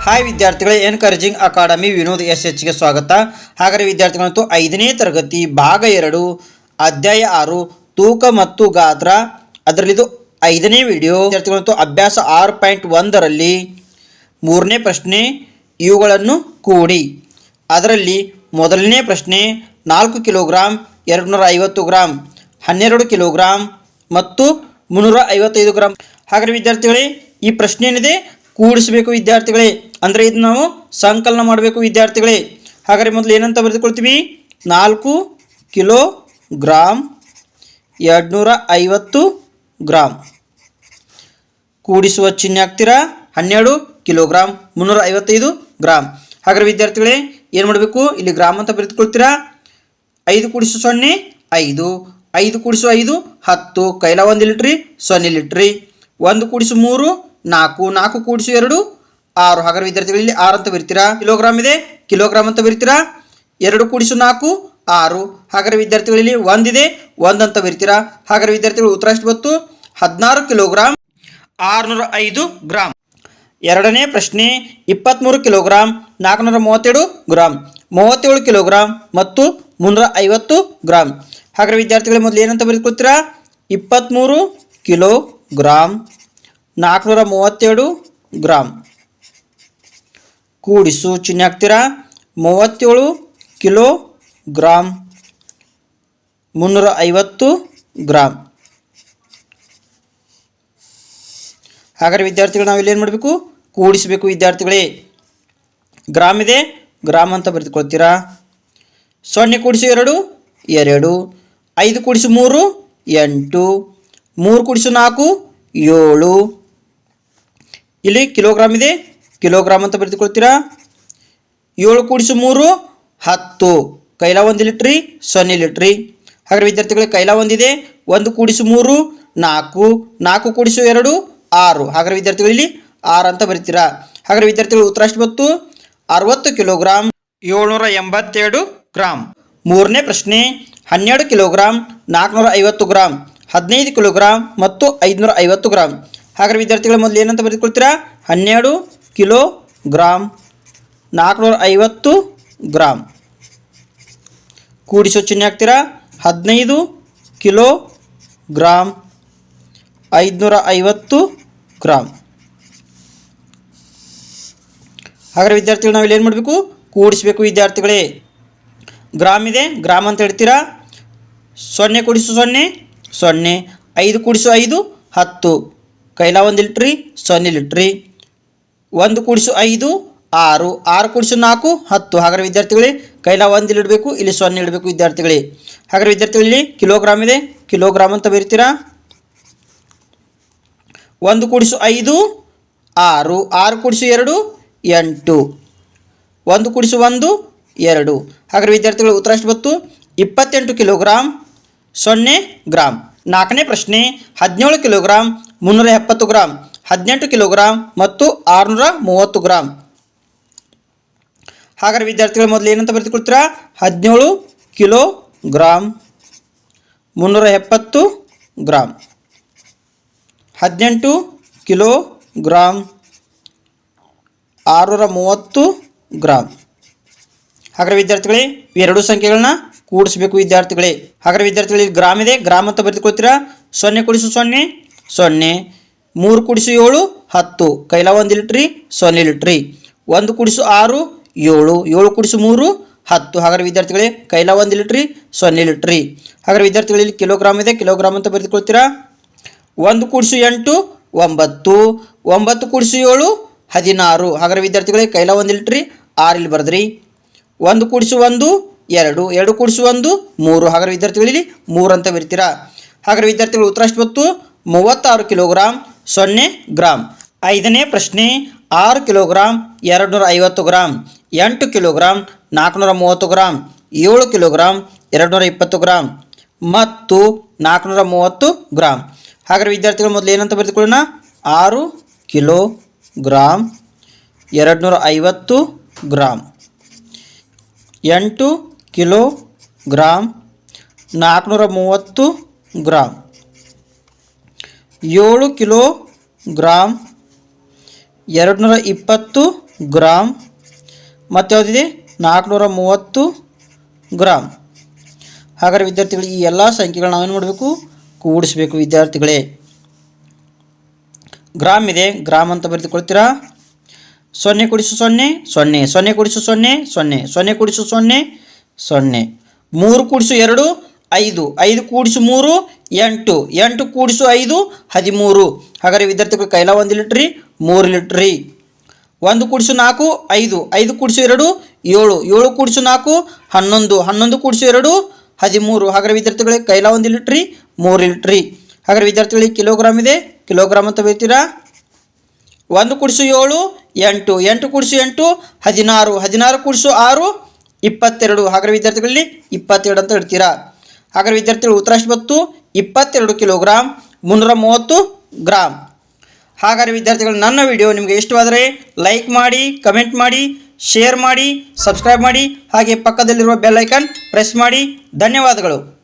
Hi ವಿದ್ಯಾರ್ಥಿಗಳೇ, encouraging academy Vinod SH ಗೆ ಸ್ವಾಗತ. ಹಾಗಾದರೆ ವಿದ್ಯಾರ್ಥಿಗಳಂತೂ 5ನೇ ತರಗತಿ ಭಾಗ 2 ಅಧ್ಯಾಯ 6 ತೂಕ ಮತ್ತು ಗಾತ್ರ, ಅದರಲ್ಲಿದು 5ನೇ ವಿಡಿಯೋ. ವಿದ್ಯಾರ್ಥಿಗಳಂತೂ ಅಭ್ಯಾಸ 6.1ರಲ್ಲಿ 3ನೇ ಪ್ರಶ್ನೆ, ಇವುಗಳನ್ನು ಕೂಡಿ. ಅದರಲ್ಲಿ ಮೊದಲನೇ ಪ್ರಶ್ನೆ 4 ಕಿಲೋಗ್ರಾಂ 250 ಗ್ರಾಂ 12 ಕಿಲೋಗ್ರಾಂ ಮತ್ತು 355 ಗ್ರಾಂ. ಹಾಗಾದರೆ ವಿದ್ಯಾರ್ಥಿಗಳೇ, ಈ ಪ್ರಶ್ನೆ ಏನಿದೆ ಕೂಡಿಸಬೇಕು ವಿದ್ಯಾರ್ಥಿಗಳೇ, ಅಂದರೆ ಇದು ನಾವು ಸಂಕಲನ ಮಾಡಬೇಕು ವಿದ್ಯಾರ್ಥಿಗಳೇ. ಹಾಗಾದರೆ ಮೊದಲು ಏನಂತ ಬರೆದುಕೊಳ್ತೀವಿ, 4 ಕಿಲೋಗ್ರಾಂ 250 ಗ್ರಾಂ ಕೂಡಿಸುವ ಚಿಹ್ನೆ ಹಾಕ್ತೀರಾ, 12 ಕಿಲೋಗ್ರಾಂ 355 ಗ್ರಾಂ. ಹಾಗಾದರೆ ವಿದ್ಯಾರ್ಥಿಗಳೇ ಏನು ಮಾಡಬೇಕು, ಇಲ್ಲಿ ಗ್ರಾಮ್ ಅಂತ ಬರೆದುಕೊಳ್ತೀರಾ. 5 ಕೂಡಿಸು 0 5, 5 ಕೂಡಿಸು 5 10, ಕೈಲ 1 ಲೀಟ್ರಿ 0 ಲೀಟ್ರಿ. 1 ಕೂಡಿಸು 3 4, 4 ಕೂಡಿಸು 2 6. ಹಾಗಾದ್ರೆ ವಿದ್ಯಾರ್ಥಿಗಳು ಇಲ್ಲಿ 6 ಅಂತ ಬರೀತೀರಾ. ಕಿಲೋಗ್ರಾಮ್ ಇದೆ, ಕಿಲೋಗ್ರಾಮ್ ಅಂತ ಬರೀತೀರಾ. 2 ಕೂಡಿಸು 4 6. ಹಾಗಾದ್ರೆ ವಿದ್ಯಾರ್ಥಿಗಳು ಇಲ್ಲಿ 1 ಇದೆ, 1 ಅಂತ ಬರೀತೀರಾ. ಹಾಗಾದ್ರೆ ವಿದ್ಯಾರ್ಥಿಗಳು ಉತ್ತರ ಎಷ್ಟು ಬಂತು, 16 ಕಿಲೋಗ್ರಾಂ 605 ಗ್ರಾಂ. ಎರಡನೇ ಪ್ರಶ್ನೆ 23 ಕಿಲೋಗ್ರಾಂ 437 ಗ್ರಾಂ 37 ಕಿಲೋಗ್ರಾಂ ಮತ್ತು 350 ಗ್ರಾಂ. ಹಾಗಾದ್ರೆ ವಿದ್ಯಾರ್ಥಿಗಳು ಮೊದಲು ಏನಂತ ಬರೆದುಕೊಳ್ತೀರಾ, 23 ಕಿಲೋಗ್ರಾಂ 437 ಗ್ರಾಂ ಕೂಡಿಸು ಚಿಹ್ನೆ ಹಾಕ್ತೀರಾ, 37 ಕಿಲೋಗ್ರಾಂ 350 ಗ್ರಾಂ. ಹಾಗಾದರೆ ವಿದ್ಯಾರ್ಥಿಗಳು ನಾವು ಇಲ್ಲಿ ಏನು ಮಾಡಬೇಕು, ಕೂಡಿಸಬೇಕು ವಿದ್ಯಾರ್ಥಿಗಳೇ. ಗ್ರಾಮ್ ಇದೆ, ಗ್ರಾಮ್ ಅಂತ ಬರೆದುಕೊಳ್ತೀರಾ. 0 ಕೂಡಿಸು 2 2, 5 ಕೂಡಿಸು 3 8, 3 ಕೂಡಿಸು 4 7. ಇಲ್ಲಿ ಕಿಲೋಗ್ರಾಮ್ ಇದೆ, ಕಿಲೋಗ್ರಾಮ್ ಅಂತ ಬರೆದುಕೊಳ್ತೀರಾ. 7 ಕೂಡಿಸು 3 10, ಕೈಲ 1 ಲೀಟ್ರಿ 0 ಲೀಟ್ರಿ. ಹಾಗಾದರೆ ವಿದ್ಯಾರ್ಥಿಗಳಿಗೆ ಕೈಲ 1 ಇದೆ, 1 ಕೂಡಿಸು 3 4, 4 ಕೂಡಿಸು 2 6. ಹಾಗಾದರೆ ವಿದ್ಯಾರ್ಥಿಗಳು ಇಲ್ಲಿ 6 ಅಂತ ಬರೀತೀರಾ. ಹಾಗಾದರೆ ವಿದ್ಯಾರ್ಥಿಗಳು ಉತ್ತರ ಎಷ್ಟು ಬಂತು, 60 ಕಿಲೋಗ್ರಾಂ 782 ಗ್ರಾಂ. ಮೂರನೇ ಪ್ರಶ್ನೆ 12 ಕಿಲೋಗ್ರಾಂ 450 ಗ್ರಾಂ 15 ಕಿಲೋಗ್ರಾಂ ಮತ್ತು 550 ಗ್ರಾಂ. ಹಾಗಾದರೆ ವಿದ್ಯಾರ್ಥಿಗಳ ಮೊದಲು ಏನಂತ ಬರೆದುಕೊಳ್ತೀರಾ, 12 ಕಿಲೋಗ್ರಾಂ 450 ಗ್ರಾಂ ಕೂಡಿಸೋ ಚಿಹ್ನೆ ಹಾಕ್ತೀರಾ, 15 ಕಿಲೋಗ್ರಾಂ 550 ಗ್ರಾಂ. ಹಾಗಾದರೆ ವಿದ್ಯಾರ್ಥಿಗಳು ನಾವು ಇಲ್ಲಿ ಏನು ಮಾಡಬೇಕು, ಕೂಡಿಸಬೇಕು ವಿದ್ಯಾರ್ಥಿಗಳೇ. ಗ್ರಾಮ್ ಇದೆ, ಗ್ರಾಮ್ ಅಂತ ಹೇಳ್ತೀರಾ. 0 ಕೂಡಿಸು 0 0, 5 ಕೂಡಿಸು 5 10, ಕೈಲ 1 ಲೀಟ್ರಿ 0 ಲೀಟ್ರಿ. 1 ಕೂಡಿಸು 5 6, 6 ಕೂಡಿಸು 4 10. ಹಾಗಾದರೆ ವಿದ್ಯಾರ್ಥಿಗಳೇ ಕೈಲ 1 ಇಡಬೇಕು, ಇಲ್ಲಿ 0 ಇಡಬೇಕು ವಿದ್ಯಾರ್ಥಿಗಳೇ. ಹಾಗಾದರೆ ವಿದ್ಯಾರ್ಥಿಗಳಲ್ಲಿ ಕಿಲೋಗ್ರಾಮ್ ಇದೆ, ಕಿಲೋಗ್ರಾಮ್ ಅಂತ ಬರೀತೀರಾ. 1 ಕೂಡಿಸು 5 6, 6 ಕೂಡಿಸು 2 8, 1 ಕೂಡಿಸು 1 2. ಹಾಗಾದರೆ ವಿದ್ಯಾರ್ಥಿಗಳು ಉತ್ತರ ಎಷ್ಟು ಬಂತು, 28 ಕಿಲೋಗ್ರಾಂ 0 ಗ್ರಾಂ. ನಾಲ್ಕನೇ ಪ್ರಶ್ನೆ 17 ಕಿಲೋಗ್ರಾಂ 370 ಗ್ರಾಂ 18 ಕಿಲೋಗ್ರಾಂ ಮತ್ತು 630 ಗ್ರಾಂ. ಹಾಗಾದರೆ ವಿದ್ಯಾರ್ಥಿಗಳು ಮೊದಲು ಏನಂತ ಬರೆದುಕೊಳ್ತೀರಾ, 17 ಕಿಲೋಗ್ರಾಂ 370 ಗ್ರಾಂ 18 ಕಿಲೋಗ್ರಾಂ 630 ಗ್ರಾಂ. ಹಾಗಾದರೆ ವಿದ್ಯಾರ್ಥಿಗಳೇ ಎರಡು ಸಂಖ್ಯೆಗಳನ್ನ ಕೂಡಿಸಬೇಕು ವಿದ್ಯಾರ್ಥಿಗಳೇ. ಹಾಗಾದರೆ ವಿದ್ಯಾರ್ಥಿಗಳಿಗೆ ಗ್ರಾಮ್ ಇದೆ, ಗ್ರಾಮ್ ಅಂತ ಬರೆದುಕೊಳ್ತೀರಾ. 0 ಕೂಡಿಸು 0 0, 3 ಕೂಡಿಸು 7 10, ಕೈಲ 1 ಲೀಟ್ರಿ 0 ಲೀಟ್ರಿ. 1 ಕೂಡಿಸು 6 7, 7 ಕೂಡಿಸು 3 10. ಹಾಗಾದರೆ ವಿದ್ಯಾರ್ಥಿಗಳೇ ಕೈಲ 1 ಲೀಟ್ರಿ 0 ಲೀಟ್ರಿ. ಹಾಗಾದರೆ ವಿದ್ಯಾರ್ಥಿಗಳಲ್ಲಿ ಕಿಲೋಗ್ರಾಮ್ ಇದೆ, ಕಿಲೋಗ್ರಾಮ್ ಅಂತ ಬರೆದುಕೊಳ್ತೀರಾ. 1 ಕೂಡಿಸು 8 9, 9 ಕೂಡಿಸು 7 16. ಹಾಗಾದರೆ ವಿದ್ಯಾರ್ಥಿಗಳಿಗೆ ಕೈಲ 1 ಲೀಟ್ರಿ 6 ಇಲ್ಲಿ ಬರೆದ್ರಿ. 1 ಕೂಡಿಸು 1 2, 2 ಕೂಡಿಸು 1 3. ಹಾಗಾದರೆ ವಿದ್ಯಾರ್ಥಿಗಳಲ್ಲಿ 3 ಅಂತ ಬರೀತೀರಾ. ಹಾಗಾದರೆ ವಿದ್ಯಾರ್ಥಿಗಳು ಉತ್ತರ ಎಷ್ಟು ಬಂತು, 36 ಕಿಲೋಗ್ರಾಂ 0 ಗ್ರಾಂ. ಐದನೇ ಪ್ರಶ್ನೆ 6 kilogram 250 gram 8 kilogram 430 gram 7 kilogram 220 gram ಮತ್ತು 430 ಗ್ರಾಂ. ಹಾಗಾದರೆ ವಿದ್ಯಾರ್ಥಿಗಳು ಮೊದಲು ಏನಂತ ಬರೆದುಕೊಳ್ಳೋಣ, 6 kilogram 250 gram 8 kilogram 430 gram 7 kilogram 220 gram ಮತ್ತು ಯಾವುದಿದೆ 430 ಗ್ರಾಮ್. ಹಾಗಾದರೆ ವಿದ್ಯಾರ್ಥಿಗಳು ಈ ಎಲ್ಲ ಸಂಖ್ಯೆಗಳನ್ನ ನಾವೇನು ಮಾಡಬೇಕು, ಕೂಡಿಸಬೇಕು ವಿದ್ಯಾರ್ಥಿಗಳೇ. ಗ್ರಾಮ್ ಇದೆ, ಗ್ರಾಮ್ ಅಂತ ಬರೆದುಕೊಳ್ತೀರಾ. 0 - 0 0 0 - 0 0 0 0 0 - 0 0 3 - 2 5 5 - 3 8 8 - 5 13. ಹಾಗಾದರೆ ವಿದ್ಯಾರ್ಥಿಗಳು ಕೈಲ 1 ಲೀಟ್ರಿ 3 ಲೀಟ್ರಿ. 1 - 4 5 5 - 2 7 7 - 4 11 11 - 2 13. ಹಾಗಾದರೆ ವಿದ್ಯಾರ್ಥಿಗಳಿಗೆ ಕೈಲ 1 ಲೀಟ್ರಿ 3 ಲೀಟ್ರಿ. ಹಾಗಾದರೆ ವಿದ್ಯಾರ್ಥಿಗಳಿಗೆ ಕಿಲೋಗ್ರಾಮ್ ಇದೆ, ಕಿಲೋಗ್ರಾಮ್ ಅಂತ ಬರೀತೀರಾ. 1 - 7 8 8 - 8 16 16 - 6 22. ಹಾಗಾದರೆ ವಿದ್ಯಾರ್ಥಿಗಳಲ್ಲಿ 22 ಅಂತ ಇಡ್ತೀರಾ. ಹಾಗಾದರೆ ವಿದ್ಯಾರ್ಥಿಗಳು ಉತ್ತರ ಎಷ್ಟು ಬಂತು, 22 ಕಿಲೋಗ್ರಾಮ್ 330 ಗ್ರಾಮ್. ಹಾಗಾದರೆ ವಿದ್ಯಾರ್ಥಿಗಳು ನನ್ನ ವಿಡಿಯೋ ನಿಮಗೆ ಇಷ್ಟವಾದರೆ ಲೈಕ್ ಮಾಡಿ, ಕಮೆಂಟ್ ಮಾಡಿ, ಶೇರ್ ಮಾಡಿ, ಸಬ್ಸ್ಕ್ರೈಬ್ ಮಾಡಿ, ಹಾಗೆ ಪಕ್ಕದಲ್ಲಿರುವ ಬೆಲ್ ಐಕಾನ್ ಪ್ರೆಸ್ ಮಾಡಿ. ಧನ್ಯವಾದಗಳು.